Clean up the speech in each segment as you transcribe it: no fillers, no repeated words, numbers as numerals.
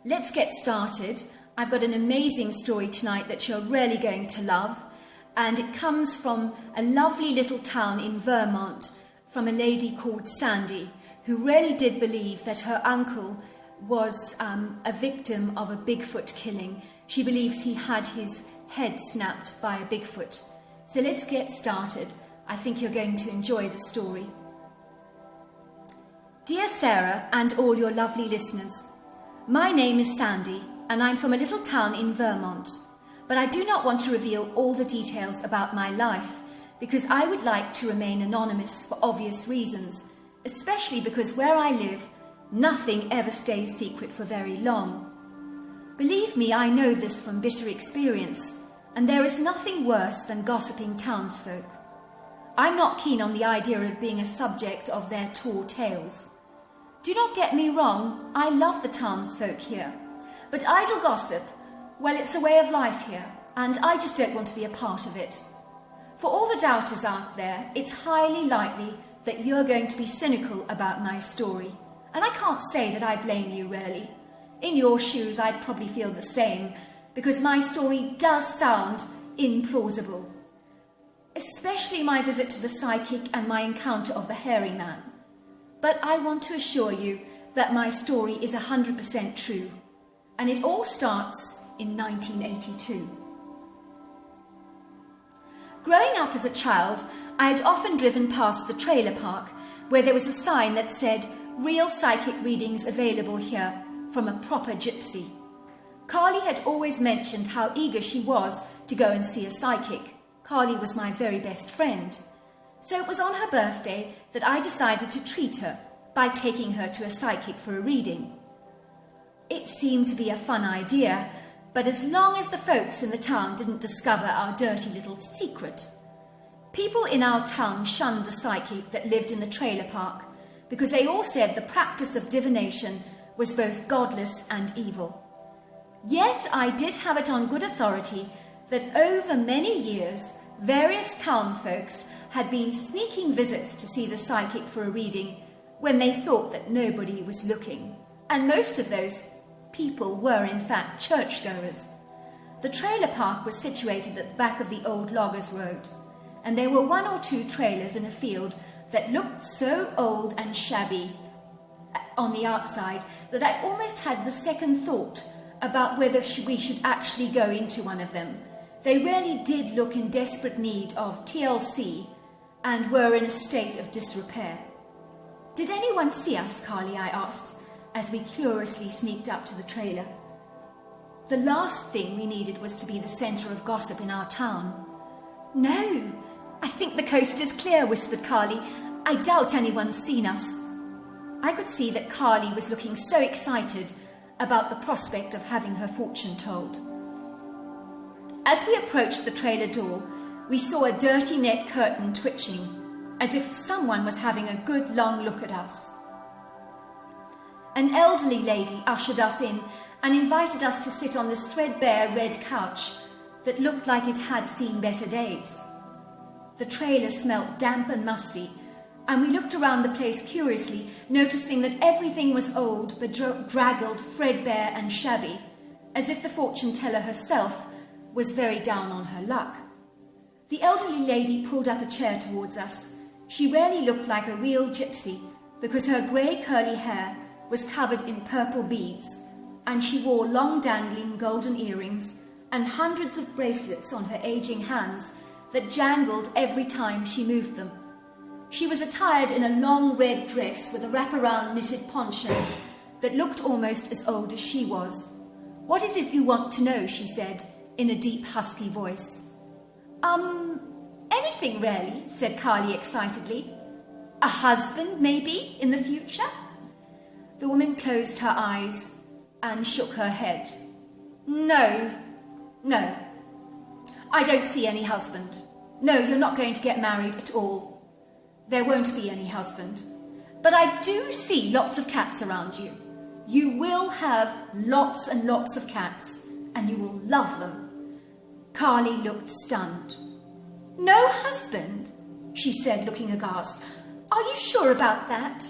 let's get started. I've got an amazing story tonight that you're really going to love, and it comes from a lovely little town in Vermont from a lady called Sandy, who really did believe that her uncle was a victim of a Bigfoot killing. She believes he had his head snapped by a Bigfoot. So let's get started. I think you're going to enjoy the story. Dear Sarah and all your lovely listeners, my name is Sandy and I'm from a little town in Vermont, but I do not want to reveal all the details about my life because I would like to remain anonymous for obvious reasons, especially because where I live, nothing ever stays secret for very long. Believe me, I know this from bitter experience, and there is nothing worse than gossiping townsfolk. I'm not keen on the idea of being a subject of their tall tales. Do not get me wrong, I love the townsfolk here, but idle gossip, well, it's a way of life here, and I just don't want to be a part of it. For all the doubters out there, it's highly likely that you're going to be cynical about my story, and I can't say that I blame you really. In your shoes, I'd probably feel the same, because my story does sound implausible. Especially my visit to the psychic and my encounter of the hairy man. But I want to assure you that my story is 100% true, and it all starts in 1982. Growing up as a child, I had often driven past the trailer park where there was a sign that said, "Real psychic readings available here from a proper gypsy." Carly had always mentioned how eager she was to go and see a psychic. Carly was my very best friend. So it was on her birthday that I decided to treat her by taking her to a psychic for a reading. It seemed to be a fun idea, but as long as the folks in the town didn't discover our dirty little secret. People in our town shunned the psychic that lived in the trailer park because they all said the practice of divination was both godless and evil. Yet I did have it on good authority that over many years, various town folks had been sneaking visits to see the psychic for a reading when they thought that nobody was looking. And most of those people were in fact churchgoers. The trailer park was situated at the back of the old loggers' road, and there were one or two trailers in a field that looked so old and shabby on the outside that I almost had the second thought about whether we should actually go into one of them. They really did look in desperate need of TLC and were in a state of disrepair. "Did anyone see us, Carly?" I asked, as we curiously sneaked up to the trailer. The last thing we needed was to be the centre of gossip in our town. "No, I think the coast is clear," whispered Carly. "I doubt anyone's seen us." I could see that Carly was looking so excited about the prospect of having her fortune told. As we approached the trailer door, we saw a dirty net curtain twitching, as if someone was having a good long look at us. An elderly lady ushered us in and invited us to sit on this threadbare red couch that looked like it had seen better days. The trailer smelt damp and musty, and we looked around the place curiously, noticing that everything was old, bedraggled, threadbare and shabby, as if the fortune teller herself was very down on her luck. The elderly lady pulled up a chair towards us. She really looked like a real gypsy because her grey curly hair was covered in purple beads, and she wore long dangling golden earrings and hundreds of bracelets on her aging hands that jangled every time she moved them. She was attired in a long red dress with a wraparound knitted poncho that looked almost as old as she was. "What is it you want to know?" she said, in a deep, husky voice. Anything really," said Carly excitedly. "A husband, maybe, in the future?" The woman closed her eyes and shook her head. No, I don't see any husband. No, you're not going to get married at all. There won't be any husband. But I do see lots of cats around you. You will have lots and lots of cats, and you will love them." Carly looked stunned. "No husband?" she said, looking aghast. "Are you sure about that?"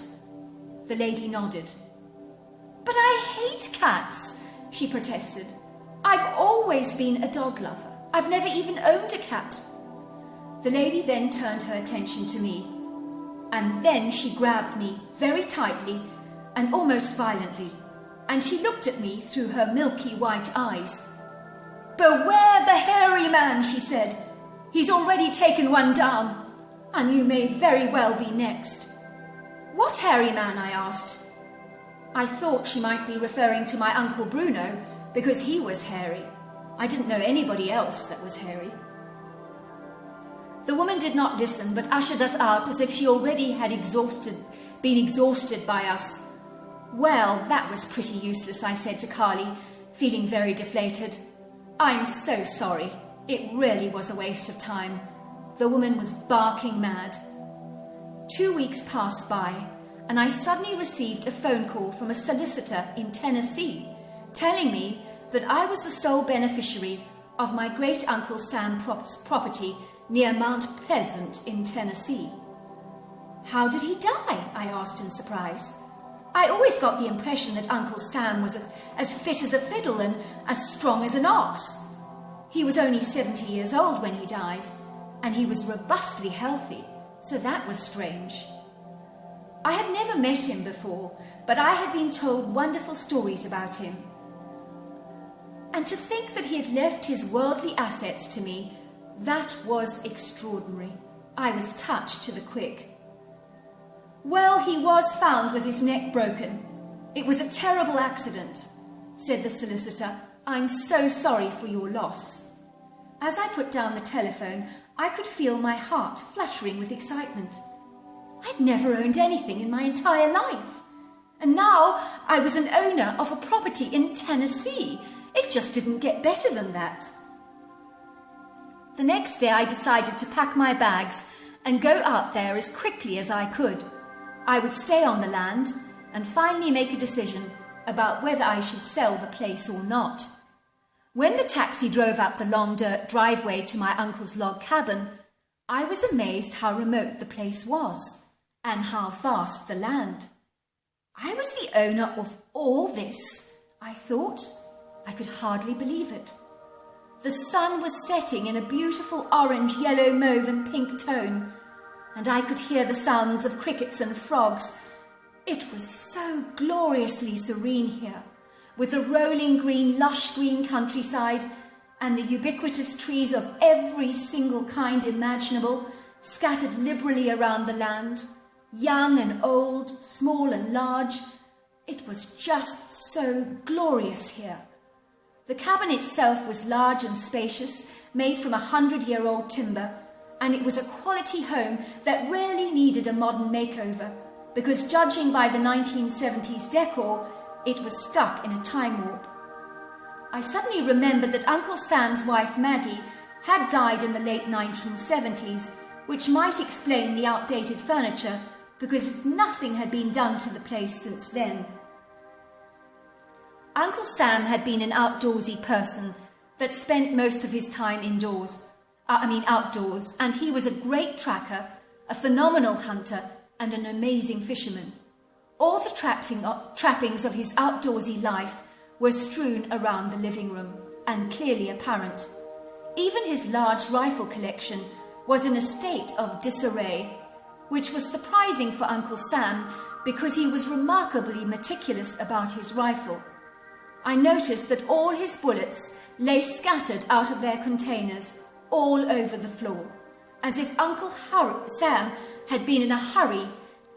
The lady nodded. "But I hate cats. she protested. "I've always been a dog lover. I've never even owned a cat." The lady then turned her attention to me, and then she grabbed me very tightly and almost violently, and she looked at me through her milky white eyes. "Beware the hairy man," she said. "He's already taken one down, and you may very well be next." "What hairy man?" I asked. I thought she might be referring to my Uncle Bruno, because he was hairy. I didn't know anybody else that was hairy. The woman did not listen, but ushered us out as if she already had been exhausted by us. "Well, that was pretty useless," I said to Carly, feeling very deflated. "I'm so sorry. It really was a waste of time." The woman was barking mad. 2 weeks passed by, and I suddenly received a phone call from a solicitor in Tennessee, telling me that I was the sole beneficiary of my great-uncle Sam's property near Mount Pleasant in Tennessee. "How did he die?" I asked in surprise. I always got the impression that Uncle Sam was as fit as a fiddle and as strong as an ox. He was only 70 years old when he died, and he was robustly healthy, so that was strange. I had never met him before, but I had been told wonderful stories about him. And to think that he had left his worldly assets to me, that was extraordinary. I was touched to the quick. "Well, he was found with his neck broken. It was a terrible accident," said the solicitor. "I'm so sorry for your loss." As I put down the telephone, I could feel my heart fluttering with excitement. I'd never owned anything in my entire life, and now I was an owner of a property in Tennessee. It just didn't get better than that. The next day I decided to pack my bags and go out there as quickly as I could. I would stay on the land and finally make a decision about whether I should sell the place or not. When the taxi drove up the long dirt driveway to my uncle's log cabin, I was amazed how remote the place was and how vast the land. I was the owner of all this, I thought. I could hardly believe it. The sun was setting in a beautiful orange, yellow, mauve and pink tone, and I could hear the sounds of crickets and frogs. It was so gloriously serene here, with the rolling green, lush green countryside and the ubiquitous trees of every single kind imaginable scattered liberally around the land, young and old, small and large. It was just so glorious here. The cabin itself was large and spacious, made from 100-year-old timber, and it was a quality home that rarely needed a modern makeover, because judging by the 1970s decor, it was stuck in a time warp. I suddenly remembered that Uncle Sam's wife Maggie had died in the late 1970s, which might explain the outdated furniture, because nothing had been done to the place since then. Uncle Sam had been an outdoorsy person that spent most of his time outdoors, and he was a great tracker, a phenomenal hunter, and an amazing fisherman. All the trappings of his outdoorsy life were strewn around the living room and clearly apparent. Even his large rifle collection was in a state of disarray, which was surprising for Uncle Sam because he was remarkably meticulous about his rifle. I noticed that all his bullets lay scattered out of their containers all over the floor, as if Uncle Sam had been in a hurry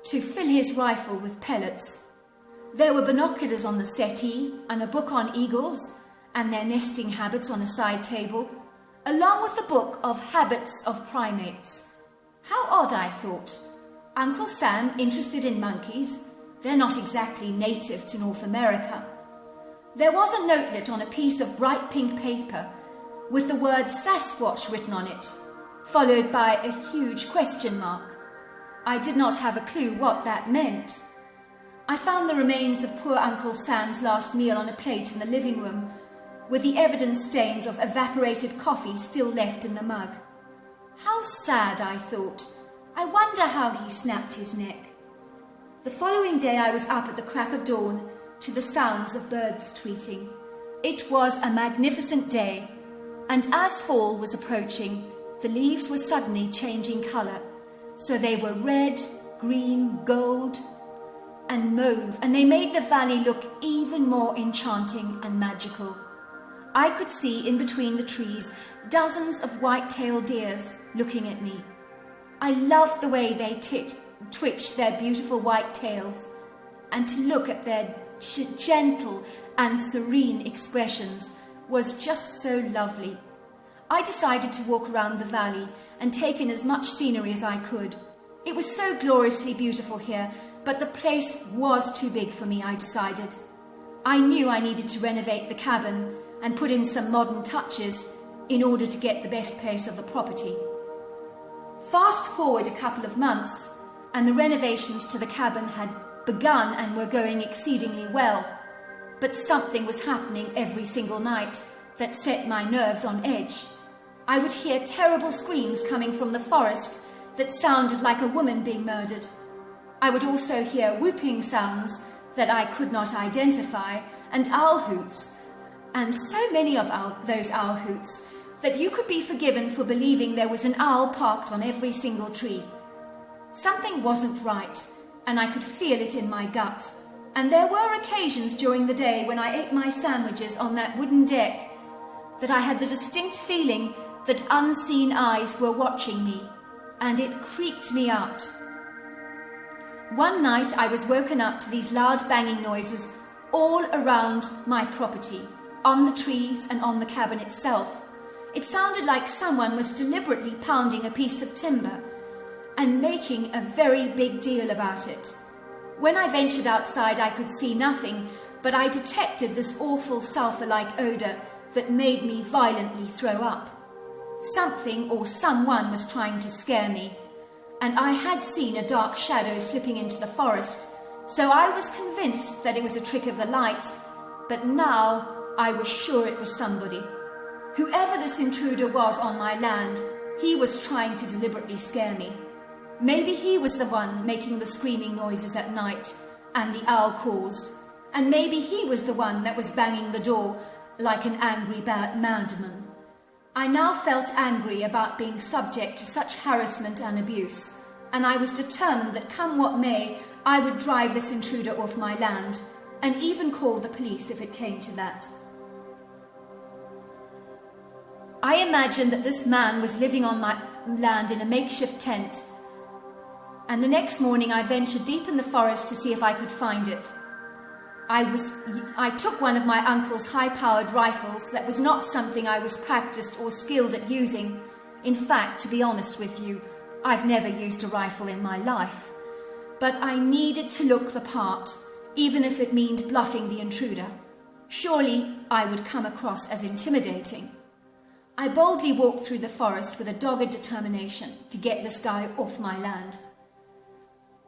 to fill his rifle with pellets. There were binoculars on the settee and a book on eagles and their nesting habits on a side table, along with the book of Habits of Primates. How odd, I thought. Uncle Sam interested in monkeys? They're not exactly native to North America. There was a notelet on a piece of bright pink paper with the word Sasquatch written on it, followed by a huge question mark. I did not have a clue what that meant. I found the remains of poor Uncle Sam's last meal on a plate in the living room, with the evident stains of evaporated coffee still left in the mug. How sad, I thought. I wonder how he snapped his neck. The following day I was up at the crack of dawn to the sounds of birds tweeting. It was a magnificent day, and as fall was approaching, the leaves were suddenly changing colour. So they were red, green, gold, and mauve, and they made the valley look even more enchanting and magical. I could see in between the trees dozens of white-tailed deers looking at me. I loved the way they twitched their beautiful white tails, and to look at their gentle and serene expressions was just so lovely. I decided to walk around the valley and take in as much scenery as I could. It was so gloriously beautiful here, but the place was too big for me, I decided. I knew I needed to renovate the cabin and put in some modern touches in order to get the best place of the property. Fast forward a couple of months, and the renovations to the cabin had begun and were going exceedingly well. But something was happening every single night that set my nerves on edge. I would hear terrible screams coming from the forest that sounded like a woman being murdered. I would also hear whooping sounds that I could not identify, and owl hoots, and so many of those owl hoots that you could be forgiven for believing there was an owl parked on every single tree. Something wasn't right, and I could feel it in my gut. And there were occasions during the day when I ate my sandwiches on that wooden deck that I had the distinct feeling that unseen eyes were watching me, and it creeped me out. One night I was woken up to these loud banging noises all around my property, on the trees and on the cabin itself. It sounded like someone was deliberately pounding a piece of timber and making a very big deal about it. When I ventured outside, I could see nothing, but I detected this awful sulphur-like odour that made me violently throw up. Something or someone was trying to scare me, and I had seen a dark shadow slipping into the forest, so I was convinced that it was a trick of the light, but now I was sure it was somebody. Whoever this intruder was on my land, he was trying to deliberately scare me. Maybe he was the one making the screaming noises at night and the owl calls, and maybe he was the one that was banging the door like an angry madman. I now felt angry about being subject to such harassment and abuse, and I was determined that come what may, I would drive this intruder off my land, and even call the police if it came to that. I imagined that this man was living on my land in a makeshift tent, and the next morning I ventured deep in the forest to see if I could find it. I took one of my uncle's high-powered rifles. That was not something I was practiced or skilled at using. In fact, to be honest with you, I've never used a rifle in my life. But I needed to look the part, even if it meant bluffing the intruder. Surely I would come across as intimidating. I boldly walked through the forest with a dogged determination to get this guy off my land.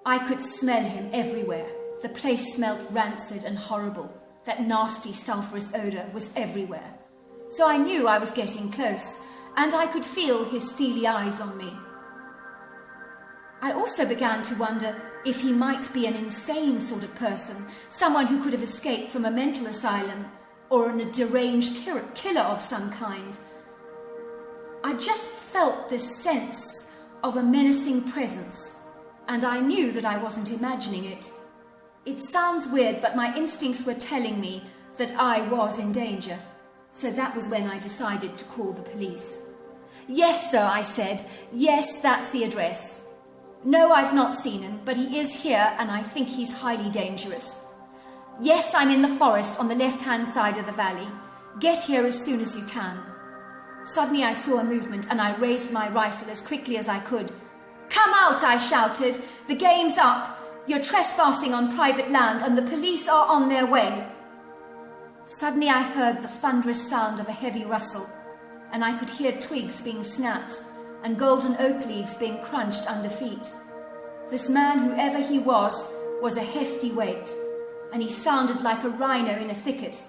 I could smell him everywhere. The place smelt rancid and horrible. That nasty sulphurous odour was everywhere. So I knew I was getting close, and I could feel his steely eyes on me. I also began to wonder if he might be an insane sort of person, someone who could have escaped from a mental asylum, or a deranged killer of some kind. I just felt this sense of a menacing presence, and I knew that I wasn't imagining it. It sounds weird, but my instincts were telling me that I was in danger. So that was when I decided to call the police. "Yes, sir," I said. "Yes, that's the address. No, I've not seen him, but he is here, and I think he's highly dangerous. Yes, I'm in the forest on the left-hand side of the valley. Get here as soon as you can." Suddenly I saw a movement, and I raised my rifle as quickly as I could. "Come out," I shouted. "The game's up. You're trespassing on private land, and the police are on their way." Suddenly I heard the thunderous sound of a heavy rustle, and I could hear twigs being snapped and golden oak leaves being crunched under feet. This man, whoever he was a hefty weight, and he sounded like a rhino in a thicket.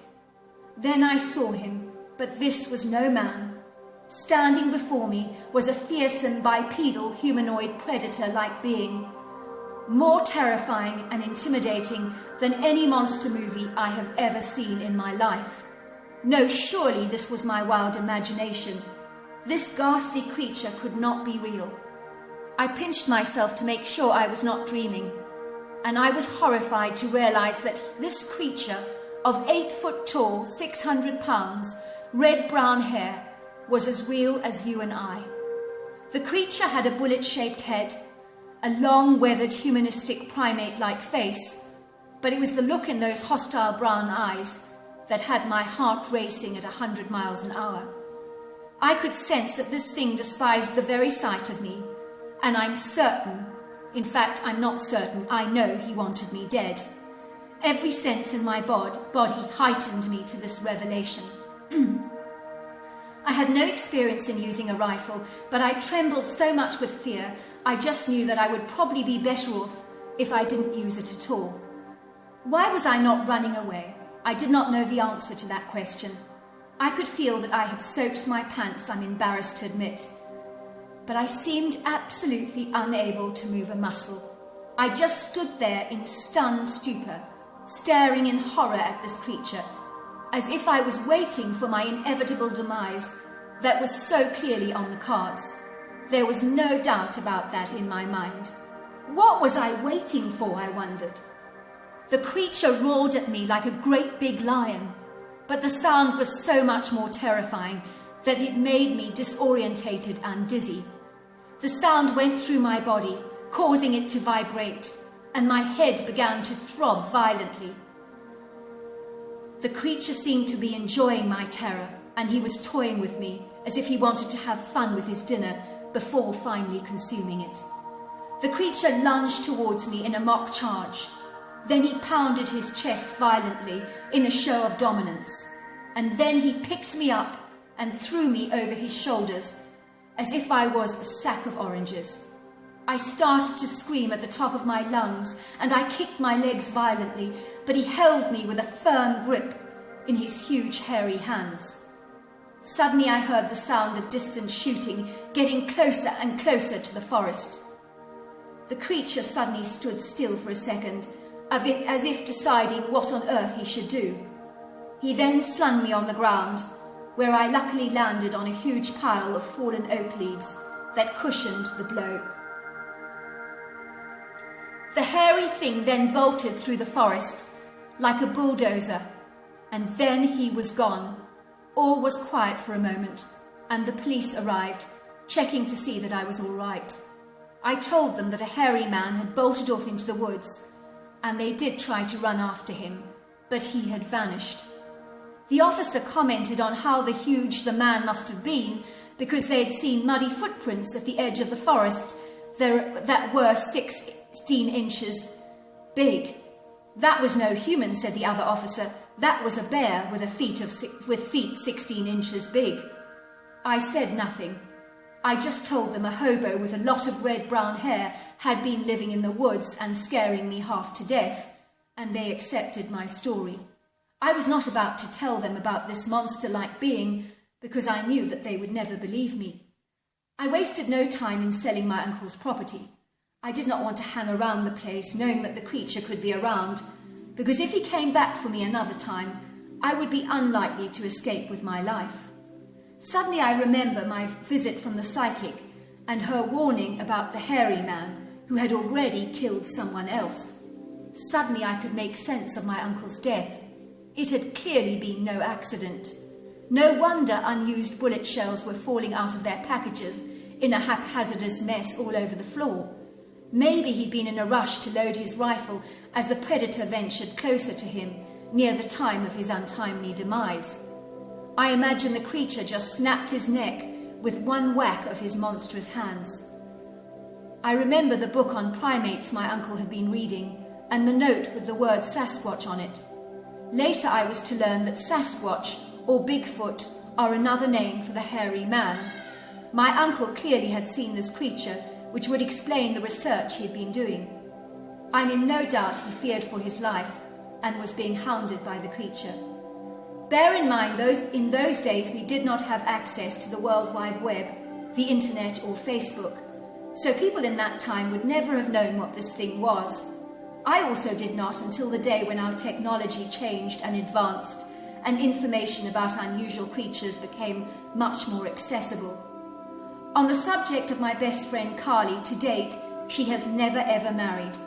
Then I saw him, but this was no man. Standing before me was a fearsome bipedal humanoid predator-like being, more terrifying and intimidating than any monster movie I have ever seen in my life. No, surely this was my wild imagination. This ghastly creature could not be real. I pinched myself to make sure I was not dreaming, and I was horrified to realize that this creature of 8 foot tall, 600 pounds, red-brown hair, was as real as you and I. The creature had a bullet-shaped head, a long, weathered, humanistic, primate-like face, but it was the look in those hostile brown eyes that had my heart racing at 100 miles an hour. I could sense that this thing despised the very sight of me, and I'm certain, in fact, I'm not certain, I know he wanted me dead. Every sense in my body heightened me to this revelation. I had no experience in using a rifle, but I trembled so much with fear, I just knew that I would probably be better off if I didn't use it at all. Why was I not running away? I did not know the answer to that question. I could feel that I had soaked my pants, I'm embarrassed to admit. But I seemed absolutely unable to move a muscle. I just stood there in stunned stupor, staring in horror at this creature, as if I was waiting for my inevitable demise that was so clearly on the cards. There was no doubt about that in my mind. What was I waiting for, I wondered? The creature roared at me like a great big lion, but the sound was so much more terrifying that it made me disorientated and dizzy. The sound went through my body, causing it to vibrate, and my head began to throb violently. The creature seemed to be enjoying my terror, and he was toying with me as if he wanted to have fun with his dinner before finally consuming it. The creature lunged towards me in a mock charge. Then he pounded his chest violently in a show of dominance, and then he picked me up and threw me over his shoulders as if I was a sack of oranges. I started to scream at the top of my lungs, and I kicked my legs violently, but he held me with a firm grip in his huge hairy hands. Suddenly I heard the sound of distant shooting, getting closer and closer to the forest. The creature suddenly stood still for a second, as if deciding what on earth he should do. He then slung me on the ground, where I luckily landed on a huge pile of fallen oak leaves that cushioned the blow. The hairy thing then bolted through the forest like a bulldozer, and then he was gone. All was quiet for a moment, and the police arrived, checking to see that I was all right. I told them that a hairy man had bolted off into the woods, and they did try to run after him, but he had vanished. The officer commented on how huge the man must have been, because they had seen muddy footprints at the edge of the forest that were 16 inches big. That was no human, said the other officer. That was a bear with feet 16 inches big. I said nothing. I just told them a hobo with a lot of red-brown hair had been living in the woods and scaring me half to death, and they accepted my story. I was not about to tell them about this monster-like being, because I knew that they would never believe me. I wasted no time in selling my uncle's property. I did not want to hang around the place knowing that the creature could be around, because if he came back for me another time, I would be unlikely to escape with my life. Suddenly I remember my visit from the psychic and her warning about the hairy man who had already killed someone else. Suddenly I could make sense of my uncle's death. It had clearly been no accident. No wonder unused bullet shells were falling out of their packages in a haphazardous mess all over the floor. Maybe he'd been in a rush to load his rifle as the predator ventured closer to him near the time of his untimely demise. I imagine the creature just snapped his neck with one whack of his monstrous hands. I remember the book on primates my uncle had been reading and the note with the word Sasquatch on it. Later I was to learn that Sasquatch, or Bigfoot, are another name for the hairy man. My uncle clearly had seen this creature, which would explain the research he had been doing. I'm in no doubt he feared for his life and was being hounded by the creature. Bear in mind, in those days we did not have access to the World Wide Web, the internet or Facebook, so people in that time would never have known what this thing was. I also did not until the day when our technology changed and advanced, and information about unusual creatures became much more accessible. On the subject of my best friend Carly, to date, she has never ever married.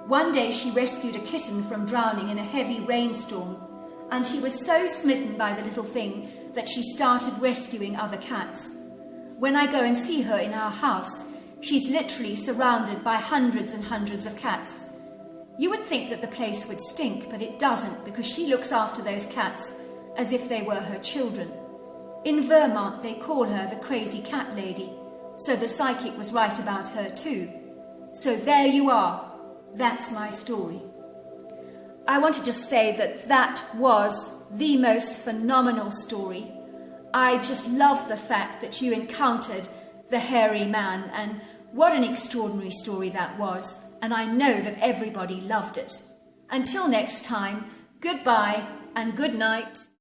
One day she rescued a kitten from drowning in a heavy rainstorm, and she was so smitten by the little thing that she started rescuing other cats. When I go and see her in our house, she's literally surrounded by hundreds and hundreds of cats. You would think that the place would stink, but it doesn't, because she looks after those cats as if they were her children. In Vermont, they call her the crazy cat lady, so the psychic was right about her too. So there you are. That's my story. I want to just say that that was the most phenomenal story. I just love the fact that you encountered the hairy man, and what an extraordinary story that was, and I know that everybody loved it. Until next time, goodbye and good night.